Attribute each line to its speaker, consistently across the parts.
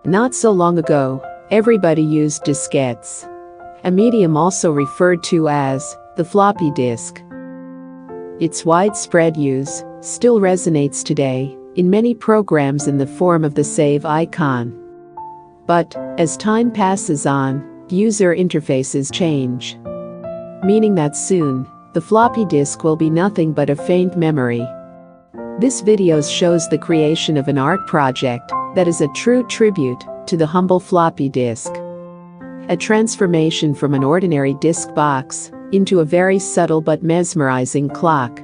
Speaker 1: Not so long ago, everybody used diskettes, a medium also referred to as the floppy disk. Its widespread use still resonates today in many programs in the form of the save icon. But, as time passes on, user interfaces change, meaning that soon, the floppy disk will be nothing but a faint memory. This video shows the creation of an art project that is a true tribute to the humble floppy disk. A transformation from an ordinary disk box into a very subtle but mesmerizing clock.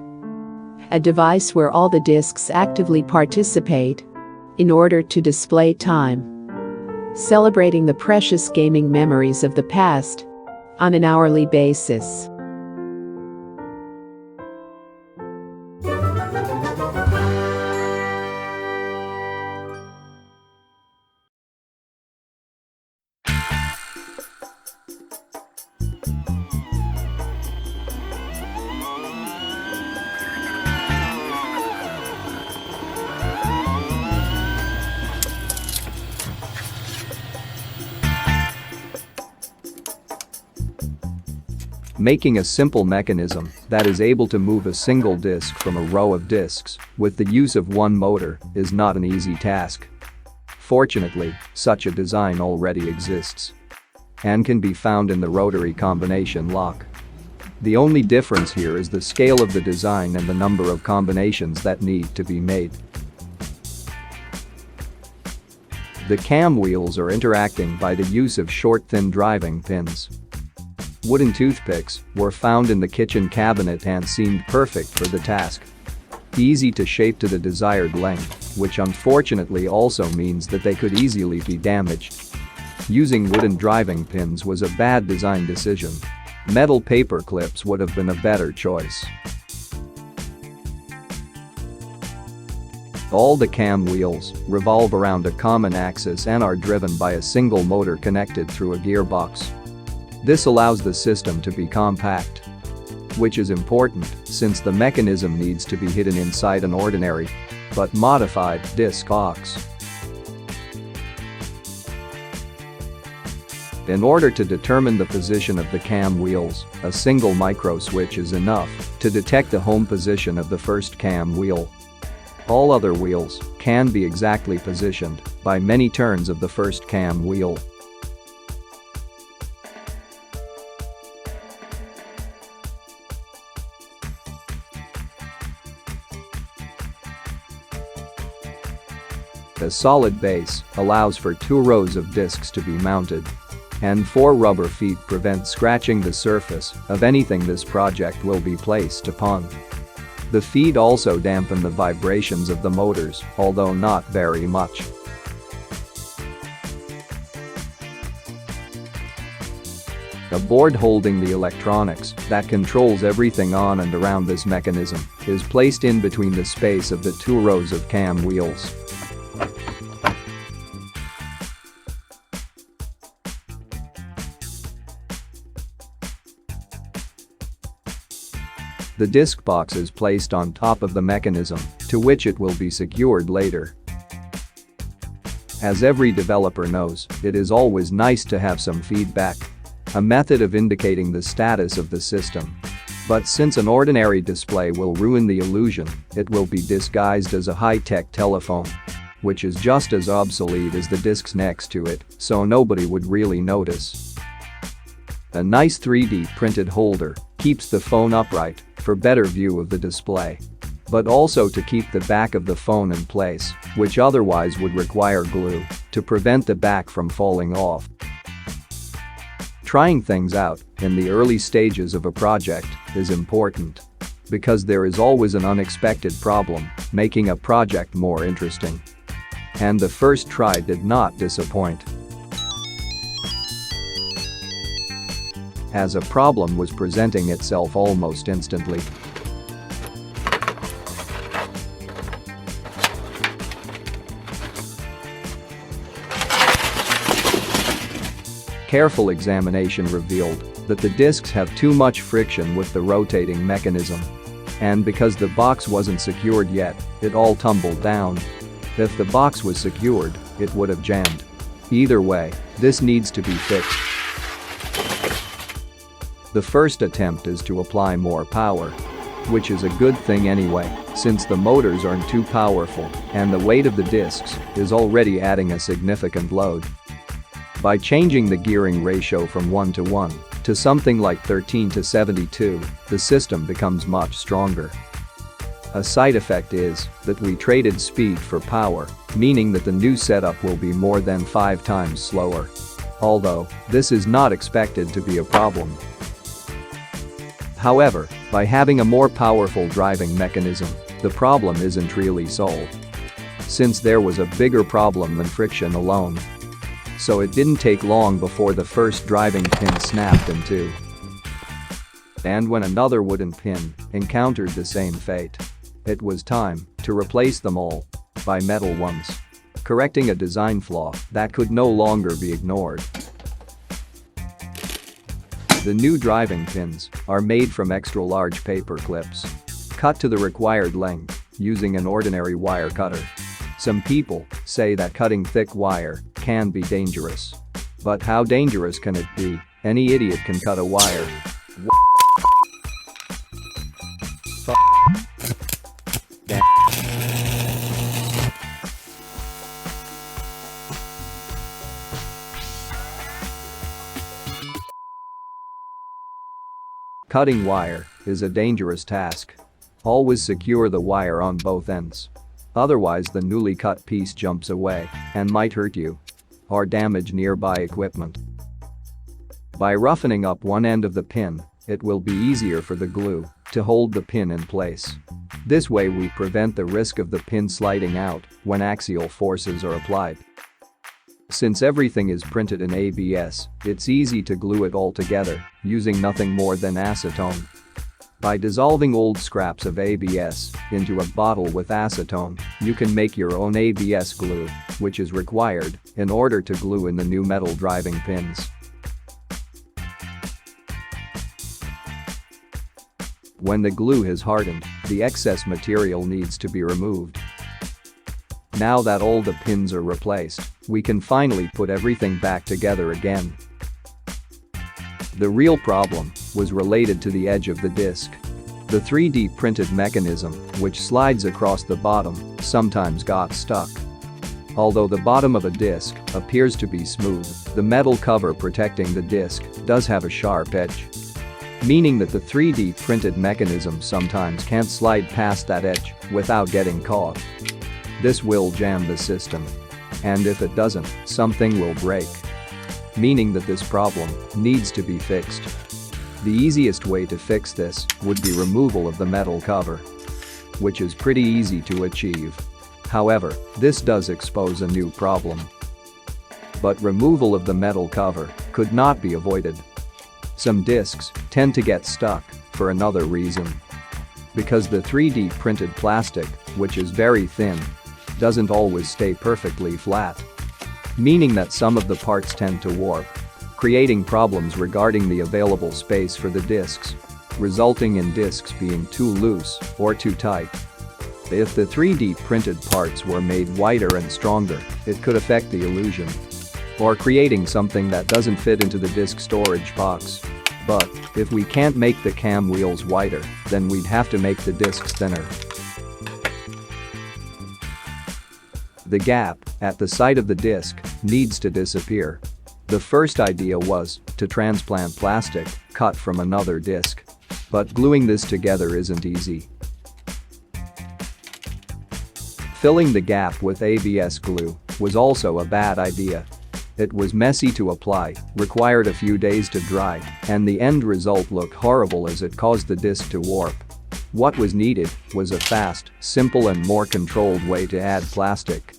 Speaker 1: A device where all the disks actively participate in order to display time, celebrating the precious gaming memories of the past on an hourly basis.
Speaker 2: Making a simple mechanism that is able to move a single disk from a row of disks with the use of one motor is not an easy task. Fortunately, such a design already exists and can be found in the rotary combination lock. The only difference here is the scale of the design and the number of combinations that need to be made. The cam wheels are interacting by the use of short, thin driving pins. Wooden toothpicks were found in the kitchen cabinet and seemed perfect for the task. Easy to shape to the desired length, which unfortunately also means that they could easily be damaged. Using wooden driving pins was a bad design decision. Metal paper clips would have been a better choice. All the cam wheels revolve around a common axis and are driven by a single motor connected through a gearbox. This allows the system to be compact, which is important since the mechanism needs to be hidden inside an ordinary but modified disk box. In order to determine the position of the cam wheels, a single micro switch is enough to detect the home position of the first cam wheel. All other wheels can be exactly positioned by many turns of the first cam wheel. A solid base allows for 2 rows of disks to be mounted, and 4 rubber feet prevent scratching the surface of anything this project will be placed upon. The feet also dampen the vibrations of the motors, although not very much. A board holding the electronics that controls everything on and around this mechanism is placed in between the space of the 2 rows of cam wheels. The disk box is placed on top of the mechanism, to which it will be secured later. As every developer knows, it is always nice to have some feedback, a method of indicating the status of the system. But since an ordinary display will ruin the illusion, it will be disguised as a high-tech telephone, which is just as obsolete as the disks next to it, so nobody would really notice. A nice 3D printed holder keeps the phone upright for better view of the display, but also to keep the back of the phone in place, which otherwise would require glue to prevent the back from falling off. Trying things out in the early stages of a project is important, because there is always an unexpected problem making a project more interesting. And the first try did not disappoint, as a problem was presenting itself almost instantly. Careful examination revealed that the disks have too much friction with the rotating mechanism. And because the box wasn't secured yet, it all tumbled down. If the box was secured, it would have jammed. Either way, this needs to be fixed. The first attempt is to apply more power, which is a good thing anyway, since the motors aren't too powerful and the weight of the discs is already adding a significant load. By changing the gearing ratio from 1:1 to something like 13:72, the system becomes much stronger. A side effect is that we traded speed for power, meaning that the new setup will be more than 5 times slower. Although, this is not expected to be a problem. However, by having a more powerful driving mechanism, the problem isn't really solved. Since there was a bigger problem than friction alone. So it didn't take long before the first driving pin snapped in two. And when another wooden pin encountered the same fate, it was time to replace them all by metal ones, correcting a design flaw that could no longer be ignored. The new driving pins are made from extra-large paper clips, cut to the required length using an ordinary wire cutter. Some people say that cutting thick wire can be dangerous. But how dangerous can it be? Any idiot can cut a wire. Cutting wire is a dangerous task. Always secure the wire on both ends. Otherwise the newly cut piece jumps away and might hurt you or damage nearby equipment. By roughening up one end of the pin, it will be easier for the glue to hold the pin in place. This way we prevent the risk of the pin sliding out when axial forces are applied. Since everything is printed in ABS, it's easy to glue it all together using nothing more than acetone. By dissolving old scraps of ABS into a bottle with acetone, you can make your own ABS glue, which is required in order to glue in the new metal driving pins. When the glue has hardened, the excess material needs to be removed. Now that all the pins are replaced, we can finally put everything back together again. The real problem was related to the edge of the disc. The 3D printed mechanism, which slides across the bottom, sometimes got stuck. Although the bottom of a disc appears to be smooth, the metal cover protecting the disc does have a sharp edge. Meaning that the 3D printed mechanism sometimes can't slide past that edge without getting caught. This will jam the system. And if it doesn't, something will break. Meaning that this problem needs to be fixed. The easiest way to fix this would be removal of the metal cover, which is pretty easy to achieve. However, this does expose a new problem. But removal of the metal cover could not be avoided. Some discs tend to get stuck for another reason. Because the 3D printed plastic, which is very thin, doesn't always stay perfectly flat. Meaning that some of the parts tend to warp, creating problems regarding the available space for the discs, resulting in discs being too loose or too tight. If the 3D printed parts were made wider and stronger, it could affect the illusion. Or creating something that doesn't fit into the disc storage box. But if we can't make the cam wheels wider, then we'd have to make the discs thinner. The gap at the side of the disc needs to disappear. The first idea was to transplant plastic cut from another disc. But gluing this together isn't easy. Filling the gap with ABS glue was also a bad idea. It was messy to apply, required a few days to dry, and the end result looked horrible as it caused the disc to warp. What was needed was a fast, simple and more controlled way to add plastic.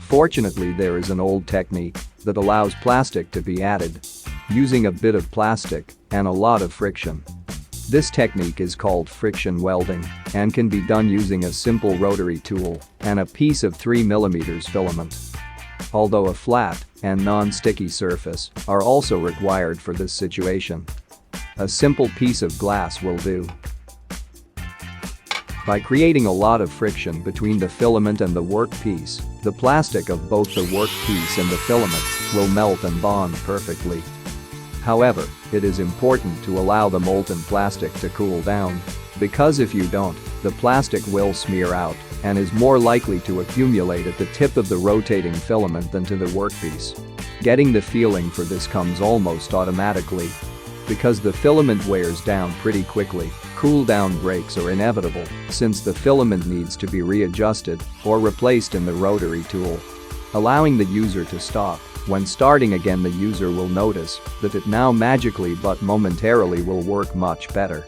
Speaker 2: Fortunately, there is an old technique that allows plastic to be added using a bit of plastic and a lot of friction. This technique is called friction welding and can be done using a simple rotary tool and a piece of 3mm filament. Although a flat and non-sticky surface are also required for this situation. A simple piece of glass will do. By creating a lot of friction between the filament and the workpiece, the plastic of both the workpiece and the filament will melt and bond perfectly. However, it is important to allow the molten plastic to cool down, because if you don't, the plastic will smear out and is more likely to accumulate at the tip of the rotating filament than to the workpiece. Getting the feeling for this comes almost automatically. Because the filament wears down pretty quickly, cool-down breaks are inevitable since the filament needs to be readjusted or replaced in the rotary tool. Allowing the user to stop. When starting again, the user will notice that it now magically but momentarily will work much better.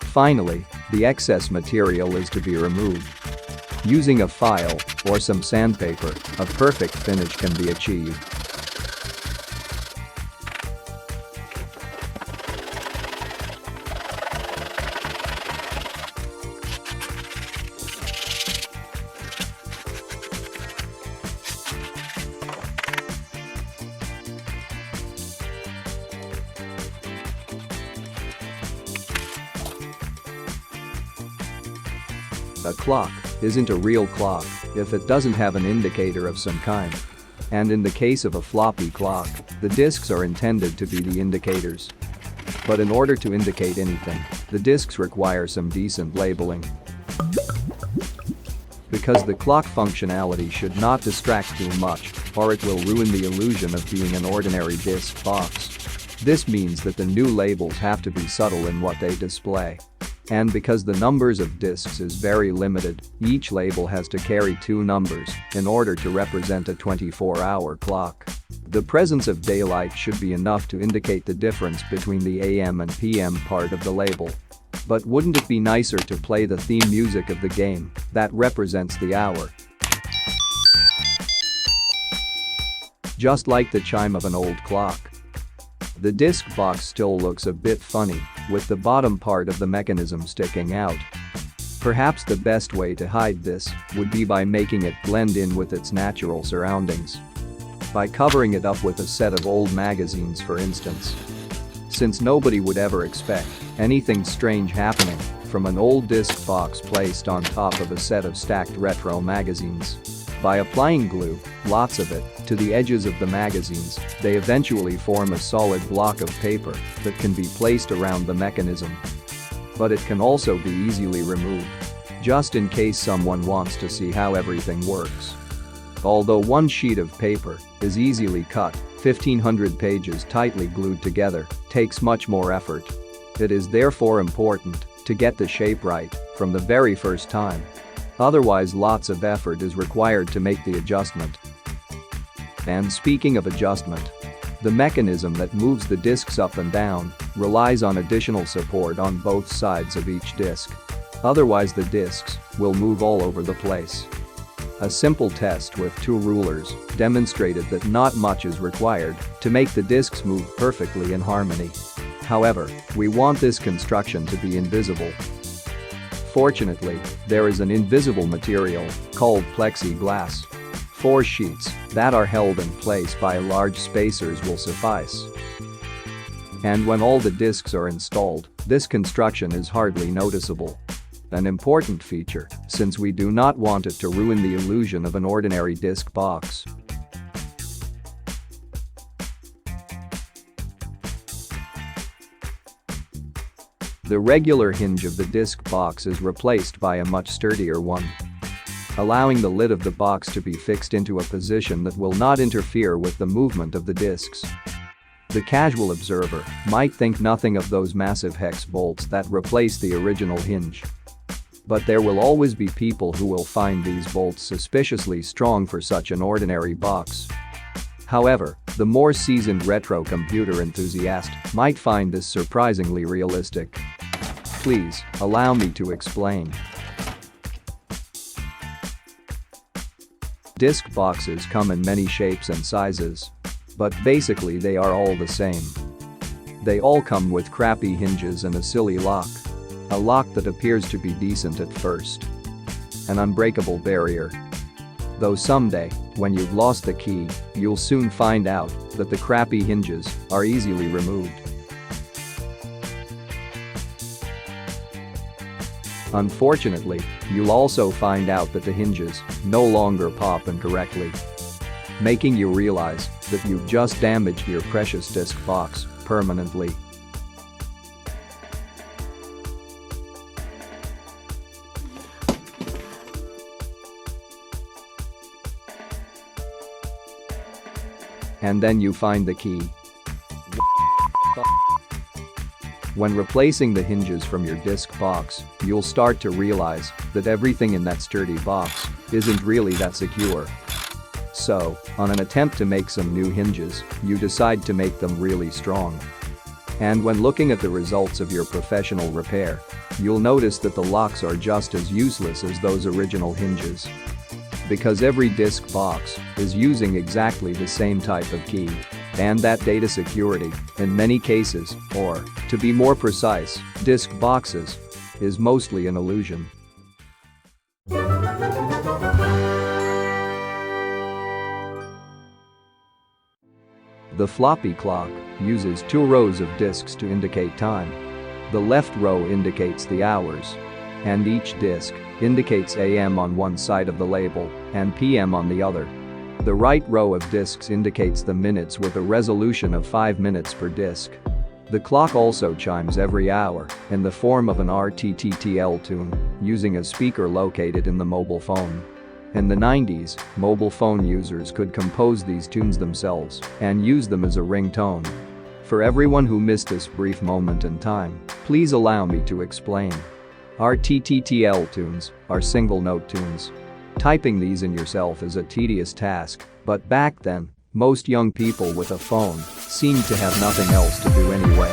Speaker 2: Finally, the excess material is to be removed. Using a file or some sandpaper, a perfect finish can be achieved. A clock isn't a real clock if it doesn't have an indicator of some kind. And in the case of a floppy clock, the disks are intended to be the indicators. But in order to indicate anything, the disks require some decent labeling. Because the clock functionality should not distract too much, or it will ruin the illusion of being an ordinary disk box. This means that the new labels have to be subtle in what they display. And because the numbers of disks is very limited, each label has to carry 2 numbers in order to represent a 24-hour clock. The presence of daylight should be enough to indicate the difference between the AM and PM part of the label. But wouldn't it be nicer to play the theme music of the game that represents the hour? Just like the chime of an old clock. The disk box still looks a bit funny, with the bottom part of the mechanism sticking out. Perhaps the best way to hide this would be by making it blend in with its natural surroundings. By covering it up with a set of old magazines, for instance. Since nobody would ever expect anything strange happening from an old disk box placed on top of a set of stacked retro magazines. By applying glue, lots of it, to the edges of the magazines, they eventually form a solid block of paper that can be placed around the mechanism. But it can also be easily removed, just in case someone wants to see how everything works. Although one sheet of paper is easily cut, 1,500 pages tightly glued together takes much more effort. It is therefore important to get the shape right from the very first time. Otherwise, lots of effort is required to make the adjustment. And speaking of adjustment, the mechanism that moves the disks up and down relies on additional support on both sides of each disk. Otherwise, the disks will move all over the place. A simple test with 2 rulers demonstrated that not much is required to make the disks move perfectly in harmony. However, we want this construction to be invisible. Fortunately, there is an invisible material called plexiglass. 4 sheets that are held in place by large spacers will suffice. And when all the disks are installed, this construction is hardly noticeable. An important feature, since we do not want it to ruin the illusion of an ordinary disk box. The regular hinge of the disk box is replaced by a much sturdier one, allowing the lid of the box to be fixed into a position that will not interfere with the movement of the disks. The casual observer might think nothing of those massive hex bolts that replace the original hinge. But there will always be people who will find these bolts suspiciously strong for such an ordinary box. However, the more seasoned retro computer enthusiast might find this surprisingly realistic. Please, allow me to explain. Disk boxes come in many shapes and sizes. But basically they are all the same. They all come with crappy hinges and a silly lock. A lock that appears to be decent at first. An unbreakable barrier. Though someday, when you've lost the key, you'll soon find out that the crappy hinges are easily removed. Unfortunately, you'll also find out that the hinges no longer pop incorrectly, making you realize that you've just damaged your precious disk box permanently. And then you find the key. When replacing the hinges from your disk box, you'll start to realize that everything in that sturdy box isn't really that secure. So, on an attempt to make some new hinges, you decide to make them really strong. And when looking at the results of your professional repair, you'll notice that the locks are just as useless as those original hinges. Because every disk box is using exactly the same type of key. And that data security, in many cases, or, to be more precise, disk boxes, is mostly an illusion. The floppy clock uses 2 rows of disks to indicate time. The left row indicates the hours, and each disk indicates AM on one side of the label and PM on the other. The right row of disks indicates the minutes with a resolution of 5 minutes per disk. The clock also chimes every hour in the form of an RTTTL tune using a speaker located in the mobile phone. In the 90s, mobile phone users could compose these tunes themselves and use them as a ringtone. For everyone who missed this brief moment in time, please allow me to explain. RTTTL tunes are single-note tunes. Typing these in yourself is a tedious task, but back then, most young people with a phone seemed to have nothing else to do anyway.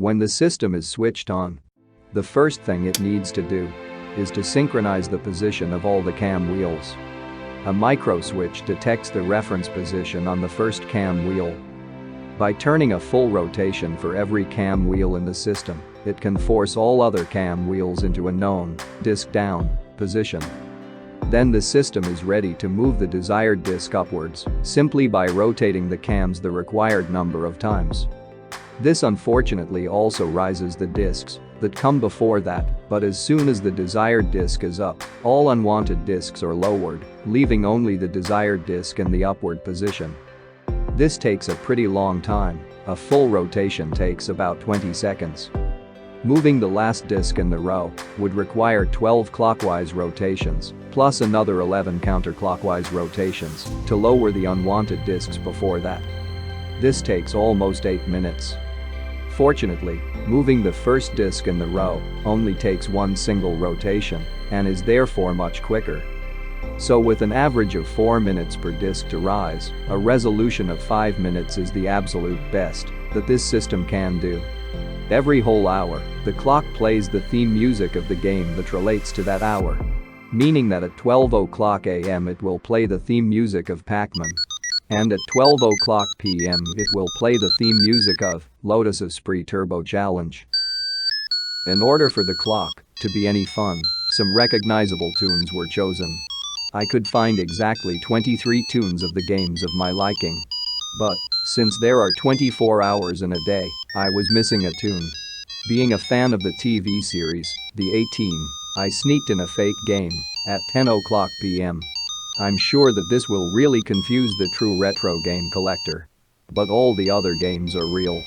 Speaker 2: When the system is switched on, the first thing it needs to do is to synchronize the position of all the cam wheels. A micro switch detects the reference position on the first cam wheel. By turning a full rotation for every cam wheel in the system, it can force all other cam wheels into a known disk down position. Then the system is ready to move the desired disk upwards simply by rotating the cams the required number of times. This unfortunately also rises the disks that come before that, but as soon as the desired disk is up, all unwanted disks are lowered, leaving only the desired disk in the upward position. This takes a pretty long time. A full rotation takes about 20 seconds. Moving the last disk in the row would require 12 clockwise rotations, plus another 11 counterclockwise rotations to lower the unwanted disks before that. This takes almost 8 minutes. Fortunately, moving the first disk in the row only takes one single rotation and is therefore much quicker. So with an average of 4 minutes per disk to rise, a resolution of 5 minutes is the absolute best that this system can do. Every whole hour, the clock plays the theme music of the game that relates to that hour. Meaning that at 12 o'clock AM it will play the theme music of Pac-Man. And at 12 o'clock PM it will play the theme music of Lotus's Spree Turbo Challenge. In order for the clock to be any fun, some recognizable tunes were chosen. I could find exactly 23 tunes of the games of my liking. But, since there are 24 hours in a day, I was missing a tune. Being a fan of the TV series, The A-Team, I sneaked in a fake game at 10 o'clock PM. I'm sure that this will really confuse the true retro game collector. But all the other games are real.